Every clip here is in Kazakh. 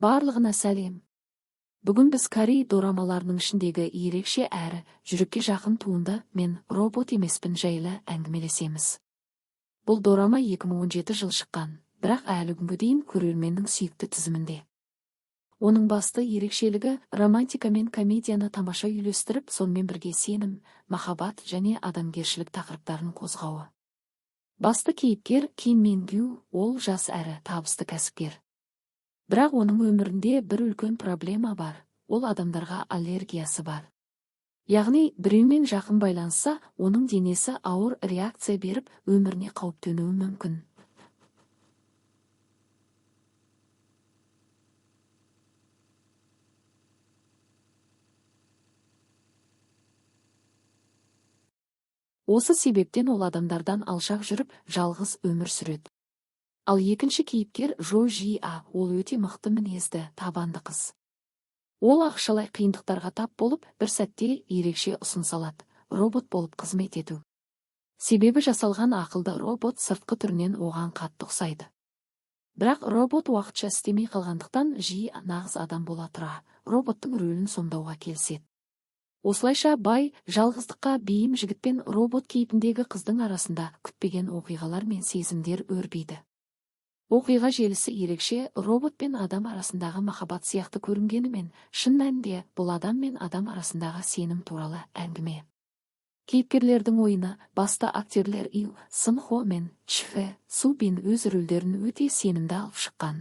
Барлығына сәлем. Бүгін біз Корей дорамаларының ішіндегі ерекше әрі жүрекке жақын туынды «Мен робот емеспін» жайлы әңгімелесеміз. Бұл дорама 2017 жыл шыққан, бірақ әлі күнге дейін көрерменнің сүйікті тізімінде. Оның басты ерекшелігі романтика мен комедияны тамаша үйлестіріп, сонымен бірге сенім, махаббат және адамгершілік тақырыптарын қозғауы. Басты кейіпкер Ким Мин Гю, ол жас әрі табысты кәсіпкер. Бірақ оның өмірінде бір үлкен проблема бар, ол адамдарға аллергиясы бар. Яғни біреумен жақын байланысса, оның денесі ауыр реакция беріп, өміріне қауіп төнуі мүмкін. Осы себептен ол адамдардан алшақ жүріп, жалғыз өмір сүреді. Ал екінші кейіпкер Жо Жи А, ол өте мықты мінезді, табанды қыз. Ол ақшалай қиындықтарға тап болып, бір сәтте ерекше ұсыныс алады, робот болып қызмет ету. Себебі жасалған ақылды робот сыртқы түрінен оған қатты ұқсайды. Бірақ робот уақытша істемей қалғандықтан Жи А нағыз адам бола тұра, роботтың рөлін сомдауға келіседі. Осылайша бай, жалғыздыққа бейім жігіт пен робот кейпіндегі қыздың арасында күтпеген оқиғалар мен сезімдер өрбиді. Оқиға желісі ерекше, робот пен адам арасындағы махаббат сияқты көрінгенімен, шын мәнінде бұл адам мен адам арасындағы сенім туралы әңгіме. Кейіпкерлердің ойыны басты актерлер Ю Сын Хо мен Чфе Су Бин өз рөлдерін өте сенімді алып шыққан.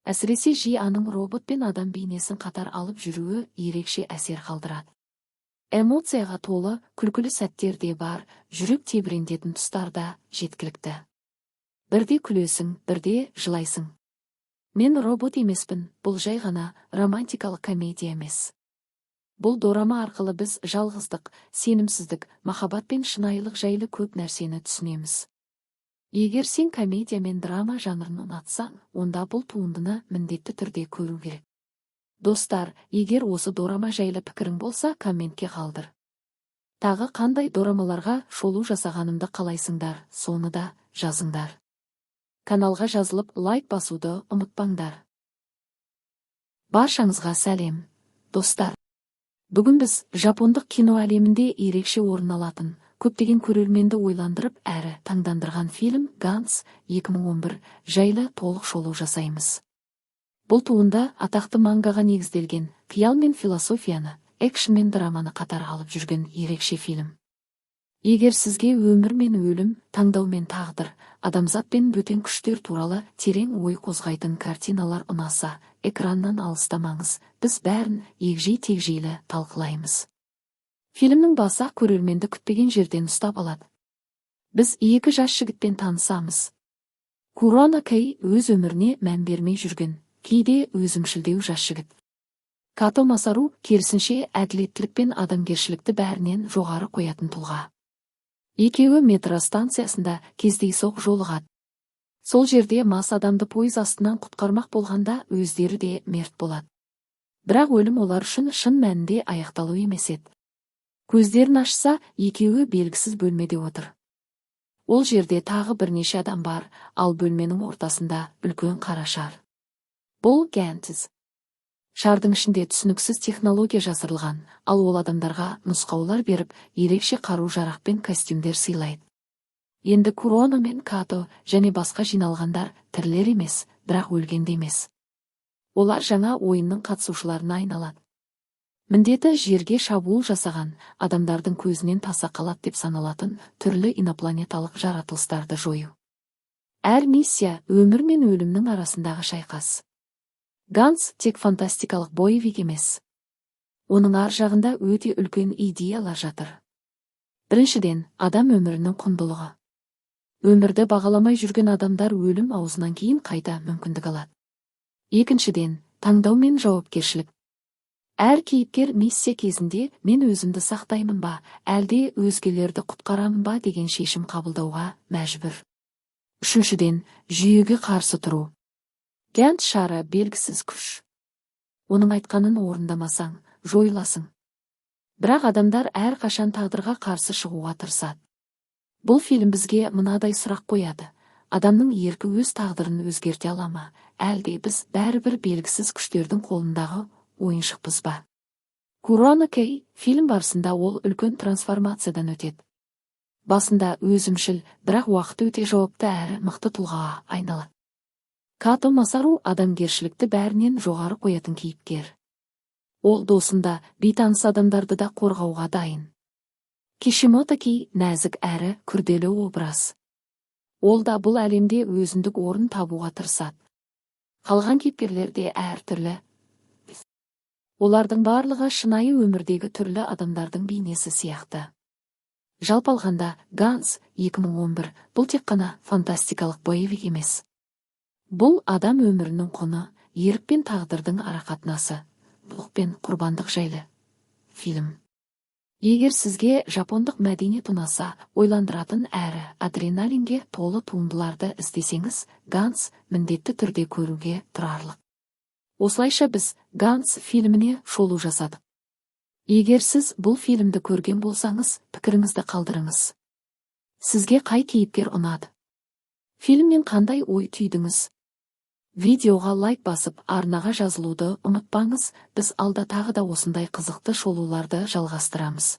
Әсіресе Жи Аның робот пен адам бейнесін қатар алып жүруі ерекше әсер қалдырады. Эмоцияға толы, күлкілі сәттер де бар, жүрек тебірентетін тұстар да жеткілікті. Бірде күлесің, бірде жылайсың. Мен робот емеспін, бұл жай ғана романтикалық комедия емес. Бұл дорама арқылы біз жалғыздық, сенімсіздік, махаббат пен шынайылық жайлы көп нәрсені түсінеміз. Егер сен комедия мен драма жанрын ұнатсаң, онда бұл туындыны міндетті түрде көру керек. Достар, егер осы дорама жайлы пікірің болса, комментке қалдыр. Тағы қандай дорамаларға шолу жасағанымды қалайсыңдар, соны да жазыңдар. Каналға жазылып, лайк басуды ұмытпаңдар. Баршаңызға сәлем, достар. Бүгін біз жапондық кино әлемінде ерекше орын алатын, көптеген көрерменді ойландырып әрі таңдандырған фильм Ганс 2011 жайлы толық шолу жасаймыз. Бұл туынды атақты мангаға негізделген, қиял мен философияны, экшн мен драманы қатар алып жүрген ерекше фильм. Егер сізге өмір мен өлім, таңдау мен тағдыр, адамзат пен бөтен күштер туралы терең ой қозғайтын картиналар ұнаса, экраннан алыстамаңыз, біз бәрін егжей-тегжейлі талқылаймыз. Фильмнің басы көрерменді күтпеген жерден ұстап алады. Біз екі жас жігітпен танысамыз. Курона Кэй өз өміріне мән бермей жүрген, кейде өзімшілдеу жас жігіт. Като Масару керісінше әділеттілік пен адамгершілікті бәрінен жоғары қоятын тұлға. Екеуі метро станциясында кездейсоқ жолығады. Сол жерде мас адамды пойыз астынан құтқармақ болғанда өздері де мерт болады. Бірақ өлім олар үшін шын мәнінде аяқталу емес еді. Көздерін ашса, екеуі белгісіз бөлмеде отыр. Ол жерде тағы бірнеше адам бар, ал бөлменің ортасында үлкен қара шар. Бұл Гэнтіз. Шардың ішінде түсініксіз технология жасырылған, ал ол адамдарға нұсқаулар беріп, ерекше қару-жарақ пен костюмдер сыйлайды. Енді Курона мен Като және басқа жиналғандар тірілер емес, бірақ өлгенде емес. Олар жаңа ойынның қатысушыларына айналады. Міндеті жерге шабуыл жасаған, адамдардың көзінен таса қалады деп саналатын түрлі инопланеталық жаратылыстарды жою. Әр миссия өмір мен өлімнің арасындағы шайқас. Ганс тек фантастикалық боевик емес. Оның ар жағында өте үлкен идеялар жатыр. Біріншіден, адам өмірінің құндылығы. Өмірді бағаламай жүрген адамдар өлім аузынан кейін қайта мүмкіндік алады. Екіншіден, таңдау мен жауапкершілік. Әр кейіпкер миссия кезінде мен өзімді сақтаймын ба, әлде өзгелерді құтқарамын ба деген шешім қабылдауға мәжбүр. Үшіншіден, жүйеге қарсы тұру. Гэнт шары белгісіз күш. Оның айтқанын орындамасаң, жойыласың. Бірақ адамдар әр қашан тағдырға қарсы шығуға тырысады. Бұл фильм бізге мынадай сұрақ қояды. Адамның еркі өз тағдырын өзгерте ала ма, әлде біз бәрібір белгісіз күштердің қолындағы ойыншықпыз ба? Курона Кей фильм барысында ол үлкен трансформациядан өтеді. Басында өзімшіл, бірақ уақыт өте жауапты әрі мықты тұлғаға айналады. Като Масару адамгершілікті бәрінен жоғары қоятын кейіпкер. Ол досында бейтаныс адамдарды да қорғауға дайын. Кишимото Ки нәзік әрі күрделі образ. Ол да бұл әлемде өзіндік орын табуға тырысады. Қалған кейіпкерлер де әртүрлі. Олардың барлығы шынайы өмірдегі түрлі адамдардың бейнесі сияқты. Жалпы алғанда, Ганс 2011 бұл тек қана фантастикалық боевик емес. Бұл адам өмірінің құны, ерік пен тағдырдың арақатынасы, бұлық пен құрбандық жайлы фильм. Егер сізге жапондық мәдениет ұнаса, ойландыратын әрі адреналинге толы туындыларды іздесеңіз, Ганс міндетті түрде көруге тұрарлық. Осылайша біз Ганс фильміне шолу жасадық. Егер сіз бұл фильмді көрген болсаңыз, пікіріңізді қалдырыңыз. Сізге қай кейіпкер ұнады? Фильмнен қандай ой түйдіңіз? Видеоға лайк басып, арнаға жазылуды ұмытпаңыз, біз алда тағы да осындай қызықты шолуларды жалғастырамыз.